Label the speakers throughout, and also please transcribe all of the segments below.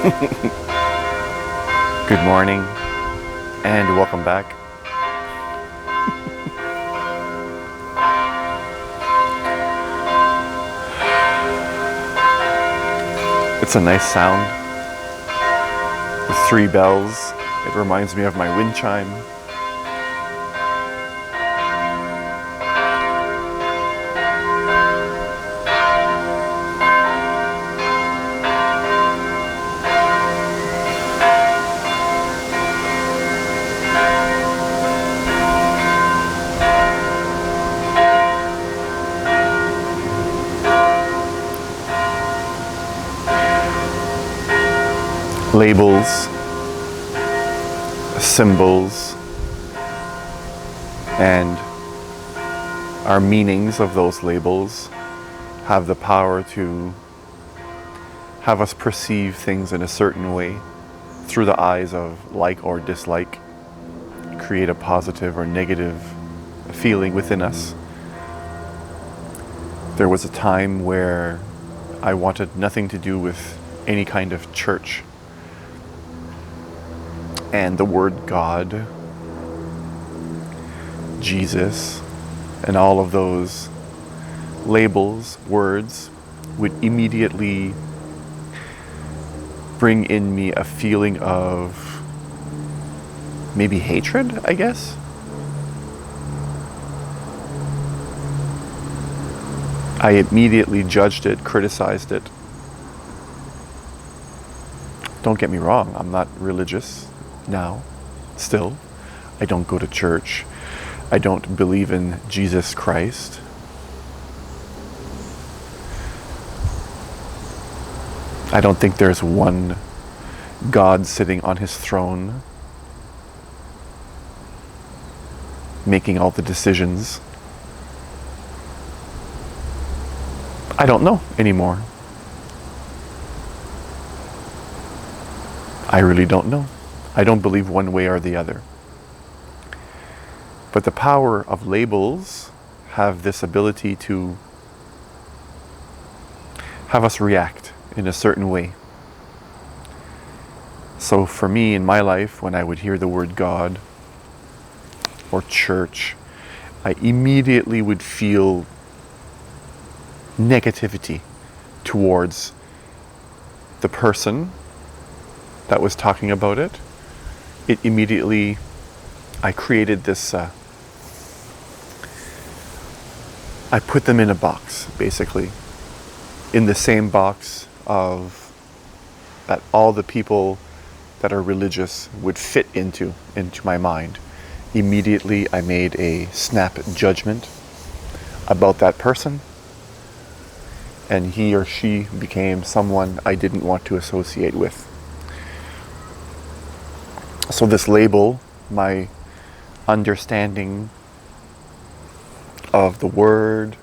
Speaker 1: Good morning and welcome back. It's a nice sound with 3 bells. It reminds me of my wind chime. Labels, symbols, and our meanings of those labels have the power to have us perceive things in a certain way through the eyes of like or dislike, create a positive or negative feeling within us. There was a time where I wanted nothing to do with any kind of church. And the word God, Jesus, and all of those labels, words, would immediately bring in me a feeling of maybe hatred, I guess. I immediately judged it, criticized it. Don't get me wrong, I'm not religious now, still. I don't go to church. I don't believe in Jesus Christ. I don't think there's one God sitting on his throne making all the decisions. I don't know anymore. I really don't know. I don't believe one way or the other. But the power of labels have this ability to have us react in a certain way. So for me in my life, when I would hear the word God or church, I immediately would feel negativity towards the person that was talking about it. It immediately, I created this, I put them in a box, basically. In the same box of that all the people that are religious would fit into my mind. Immediately I made a snap judgment about that person, and he or she became someone I didn't want to associate with. So this label, my understanding of the word,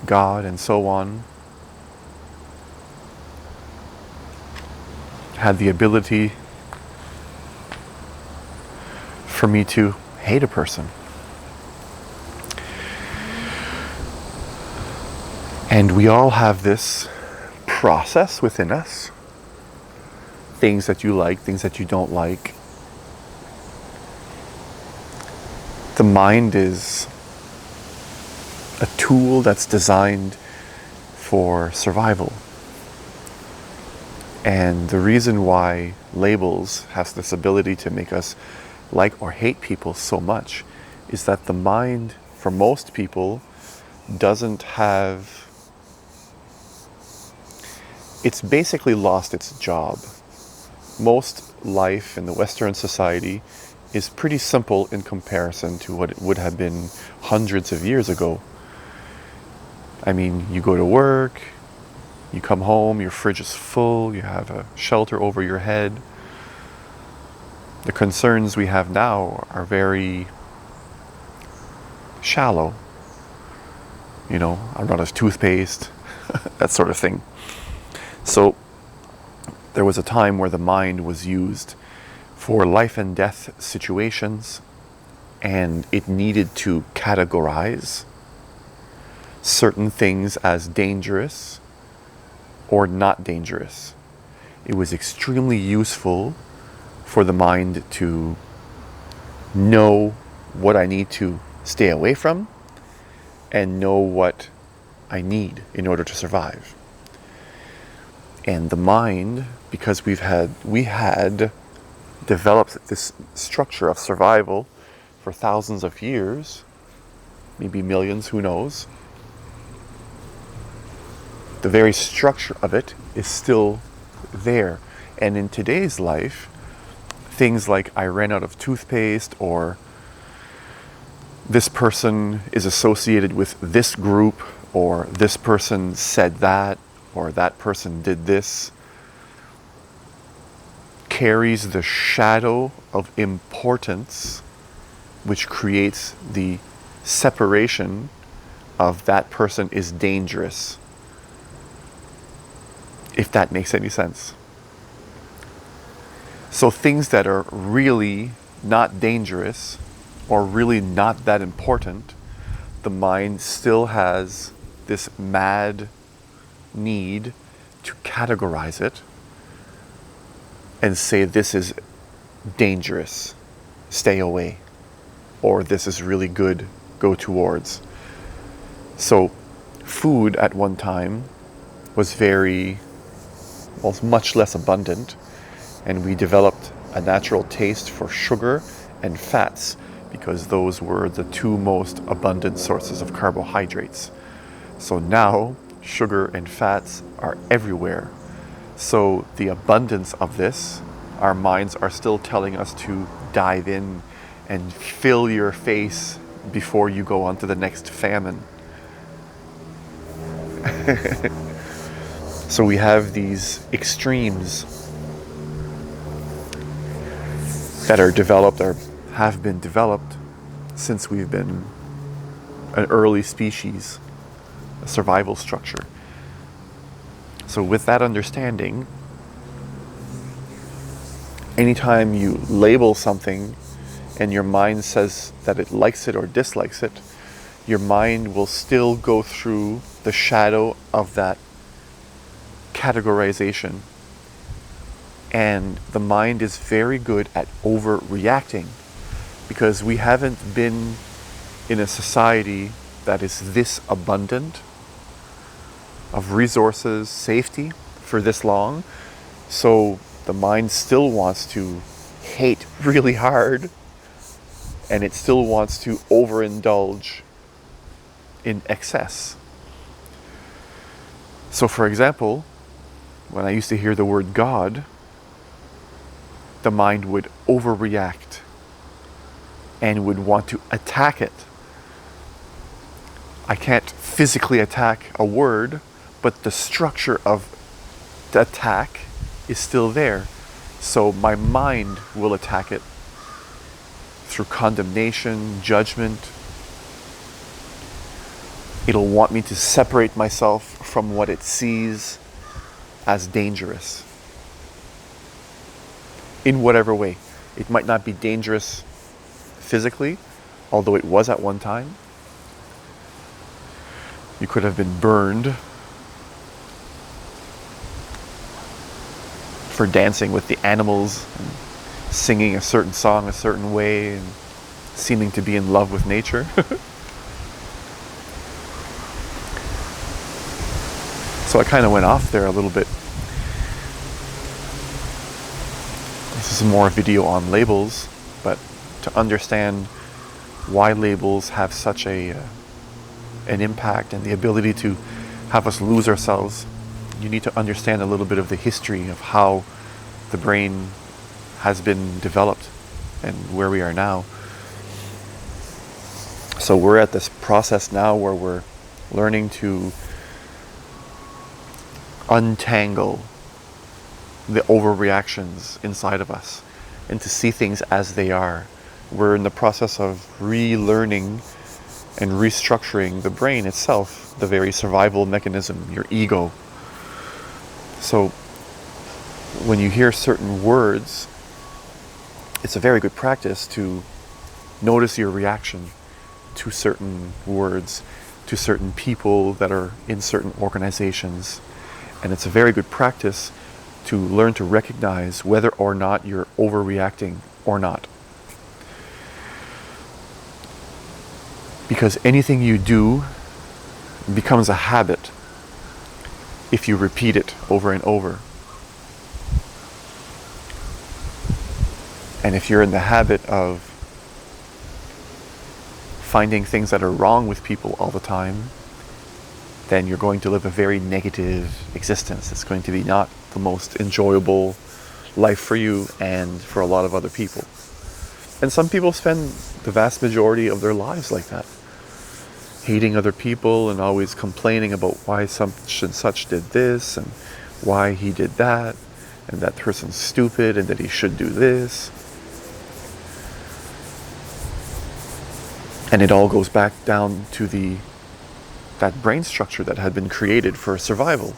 Speaker 1: God, and so on, had the ability for me to hate a person. And we all have this process within us. Things that you like, things that you don't like. The mind is a tool that's designed for survival. And the reason why labels has this ability to make us like or hate people so much is that the mind, for most people, doesn't have... It's basically lost its job. Most life in the Western society is pretty simple in comparison to what it would have been hundreds of years ago. I mean, you go to work, you come home, your fridge is full, you have a shelter over your head. The concerns we have now are very shallow. You know, I run out of toothpaste, that sort of thing. So there was a time where the mind was used for life and death situations, and it needed to categorize certain things as dangerous or not dangerous. It was extremely useful for the mind to know what I need to stay away from and know what I need in order to survive. And the mind, because we had developed this structure of survival for thousands of years, maybe millions, who knows, the very structure of it is still there. And in today's life, things like I ran out of toothpaste, or this person is associated with this group, or this person said that, or that person did this, carries the shadow of importance, which creates the separation of that person is dangerous, if that makes any sense. So things that are really not dangerous or really not that important, the mind still has this mad need to categorize it and say this is dangerous, stay away, or this is really good, go towards. So food at one time was much less abundant, and we developed a natural taste for sugar and fats because those were the two most abundant sources of carbohydrates. So now sugar and fats are everywhere. So the abundance of this, our minds are still telling us to dive in and fill your face before you go on to the next famine. So we have these extremes that are developed or have been developed since we've been an early species, a survival structure. So with that understanding, anytime you label something and your mind says that it likes it or dislikes it, your mind will still go through the shadow of that categorization. And the mind is very good at overreacting because we haven't been in a society that is this abundant of resources, safety for this long. So the mind still wants to hate really hard, and it still wants to overindulge in excess. So for example, when I used to hear the word God, the mind would overreact and would want to attack it. I can't physically attack a word, but the structure of the attack is still there. So my mind will attack it through condemnation, judgment. It'll want me to separate myself from what it sees as dangerous. In whatever way. It might not be dangerous physically, although it was at one time. You could have been burned for dancing with the animals and singing a certain song a certain way and seeming to be in love with nature. So I kind of went off there a little bit. This is more a video on labels, but to understand why labels have such an impact and the ability to have us lose ourselves, you need to understand a little bit of the history of how the brain has been developed and where we are now. So we're at this process now where we're learning to untangle the overreactions inside of us and to see things as they are. We're in the process of relearning and restructuring the brain itself, the very survival mechanism, your ego. So when you hear certain words, it's a very good practice to notice your reaction to certain words, to certain people that are in certain organizations, And it's a very good practice to learn to recognize whether or not you're overreacting or not. Because anything you do becomes a habit if you repeat it over and over. And if you're in the habit of finding things that are wrong with people all the time, then you're going to live a very negative existence. It's going to be not the most enjoyable life for you and for a lot of other people. And some people spend the vast majority of their lives like that, hating other people and always complaining about why such and such did this and why he did that, and that person's stupid and that he should do this. And it all goes back down to that brain structure that had been created for survival.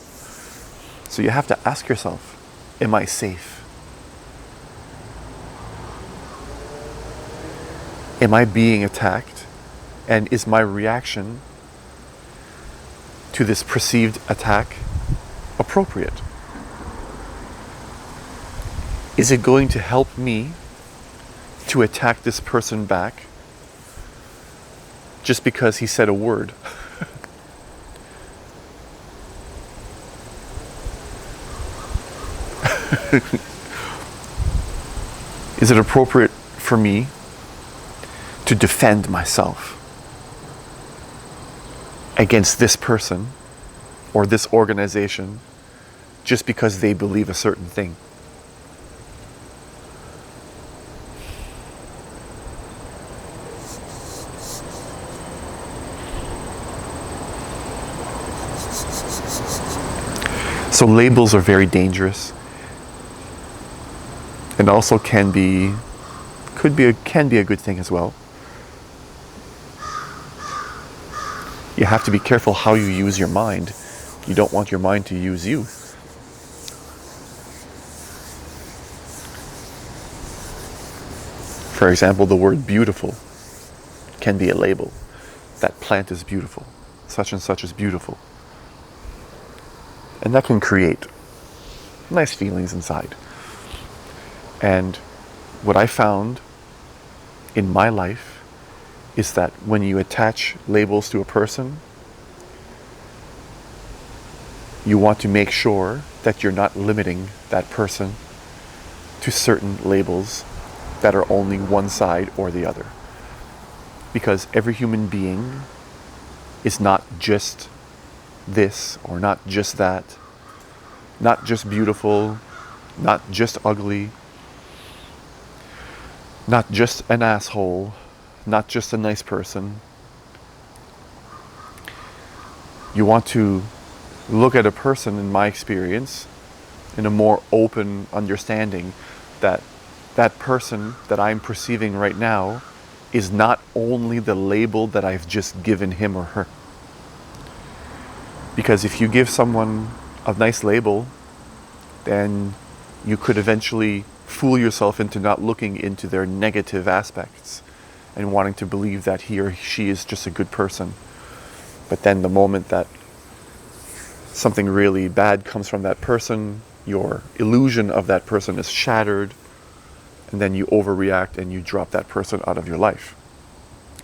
Speaker 1: So you have to ask yourself, am I safe? Am I being attacked? And is my reaction to this perceived attack appropriate? Is it going to help me to attack this person back just because he said a word? Is it appropriate for me to defend myself against this person or this organization just because they believe a certain thing? So labels are very dangerous, and also can be a good thing as well. You have to be careful how you use your mind. You don't want your mind to use you. For example, the word beautiful can be a label. That plant is beautiful. Such and such is beautiful. And that can create nice feelings inside. And what I found in my life is that when you attach labels to a person, you want to make sure that you're not limiting that person to certain labels that are only one side or the other. Because every human being is not just this or not just that, not just beautiful, not just ugly, not just an asshole, not just a nice person. You want to look at a person, in my experience, in a more open understanding that that person that I'm perceiving right now is not only the label that I've just given him or her. Because if you give someone a nice label, then you could eventually fool yourself into not looking into their negative aspects and wanting to believe that he or she is just a good person. But then the moment that something really bad comes from that person, your illusion of that person is shattered, and then you overreact and you drop that person out of your life.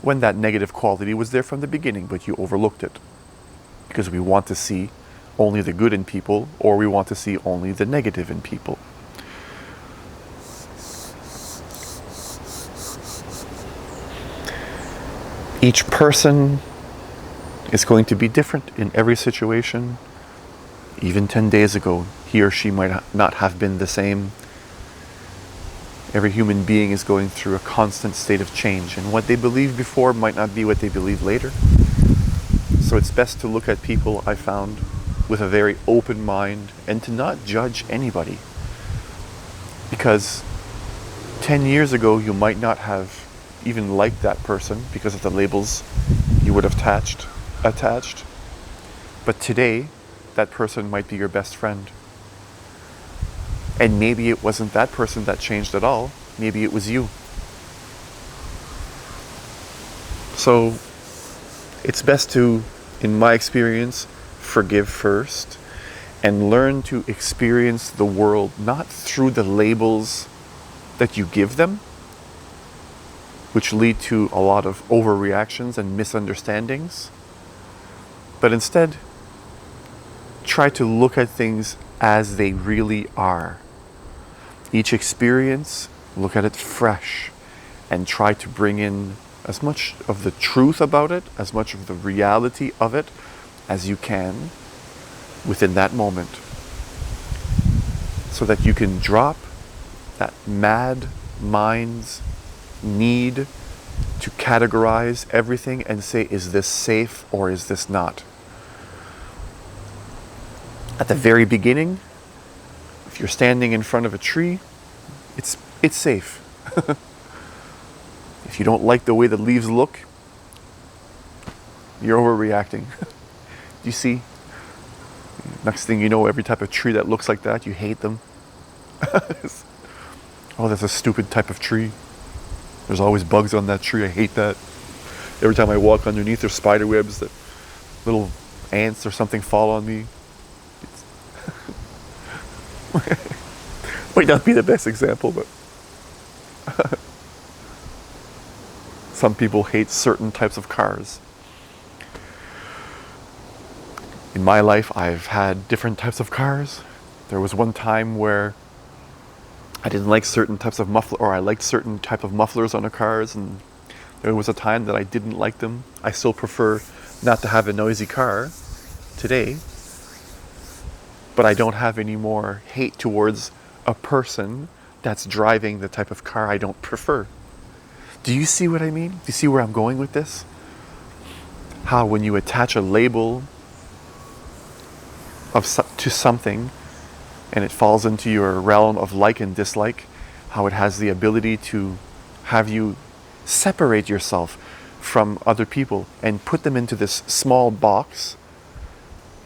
Speaker 1: When that negative quality was there from the beginning, but you overlooked it. Because we want to see only the good in people, or we want to see only the negative in people. Each person is going to be different in every situation. Even 10 days ago, he or she might not have been the same. Every human being is going through a constant state of change, and what they believed before might not be what they believe later. So it's best to look at people, I found, with a very open mind and to not judge anybody. Because 10 years ago, you might not have even liked that person because of the labels you would have attached. But today, that person might be your best friend. And maybe it wasn't that person that changed at all. Maybe it was you. So it's best to, in my experience, forgive first and learn to experience the world not through the labels that you give them, which lead to a lot of overreactions and misunderstandings, but instead try to look at things as they really are. Each experience, look at it fresh and try to bring in as much of the truth about it, as much of the reality of it as you can within that moment, so that you can drop that mad mind's need to categorize everything and say, is this safe or is this not? At the very beginning, if you're standing in front of a tree, it's safe. If you don't like the way the leaves look, you're overreacting. You see? Next thing you know, every type of tree that looks like that, you hate them. Oh, that's a stupid type of tree. There's always bugs on that tree. I hate that. Every time I walk underneath, there's spider webs that little ants or something fall on me. Might not be the best example, but some people hate certain types of cars. In my life, I've had different types of cars. There was one time where I didn't like certain types of muffler, or I liked certain type of mufflers on the cars, and there was a time that I didn't like them. I still prefer not to have a noisy car today, but I don't have any more hate towards a person that's driving the type of car I don't prefer. Do you see what I mean? Do you see where I'm going with this? How when you attach a label to something and it falls into your realm of like and dislike, how it has the ability to have you separate yourself from other people and put them into this small box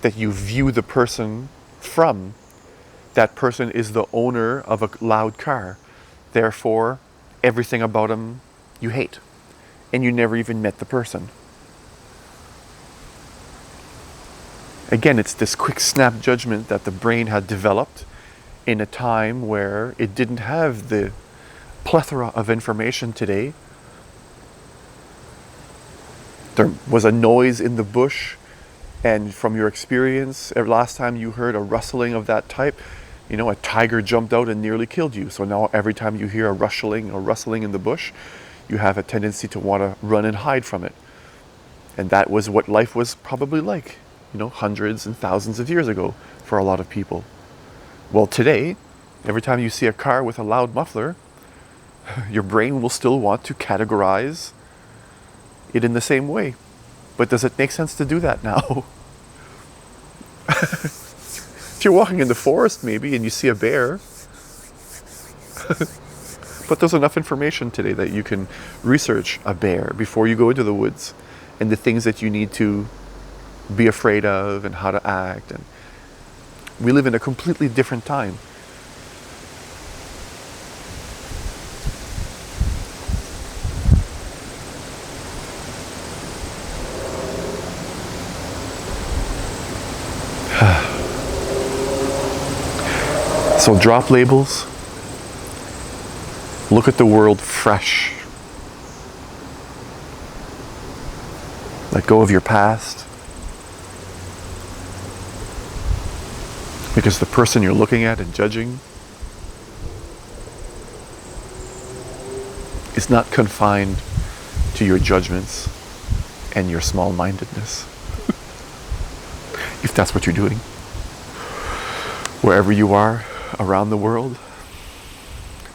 Speaker 1: that you view the person from. That person is the owner of a loud car. Therefore, everything about him you hate. And you never even met the person. Again, it's this quick snap judgment that the brain had developed in a time where it didn't have the plethora of information today. There was a noise in the bush, and from your experience, last time you heard a rustling of that type, a tiger jumped out and nearly killed you. So now every time you hear a rustling in the bush, you have a tendency to want to run and hide from it. And that was what life was probably like, hundreds and thousands of years ago for a lot of people. Well, today, every time you see a car with a loud muffler, your brain will still want to categorize it in the same way. But does it make sense to do that now? If you're walking in the forest maybe and you see a bear, but there's enough information today that you can research a bear before you go into the woods and the things that you need to be afraid of and how to act. And we live in a completely different time. So drop labels. Look at the world fresh. Let go of your past. Because the person you're looking at and judging is not confined to your judgments and your small-mindedness. If that's what you're doing. Wherever you are around the world,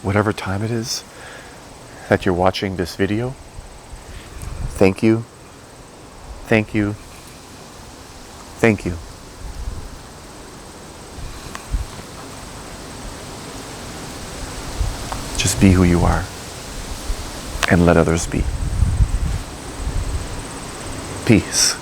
Speaker 1: whatever time it is that you're watching this video, thank you, thank you, thank you. Just be who you are and let others be. Peace.